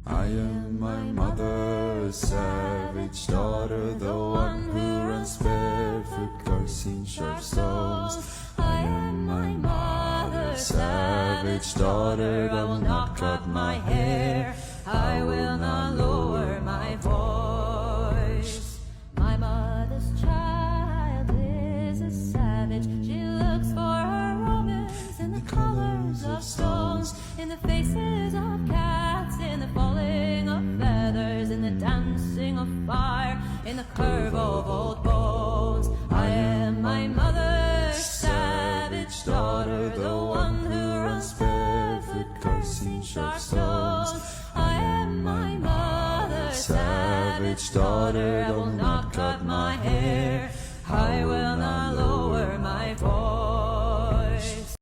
I am my mother's savage daughter, the one who runs barefoot, cursing sharp stones. I am my mother's savage daughter, I will not cut my hair, I will not lower my voice. My mother's child is a savage. She looks for her romance in the colors of stones, in the faces of cats, in the falling of feathers, in the dancing of fire, in the curve of old bones. I am my mother's savage daughter, the one who runs barefoot, cursing sharp stones. I am my mother's savage daughter, I will not cut my hair, I will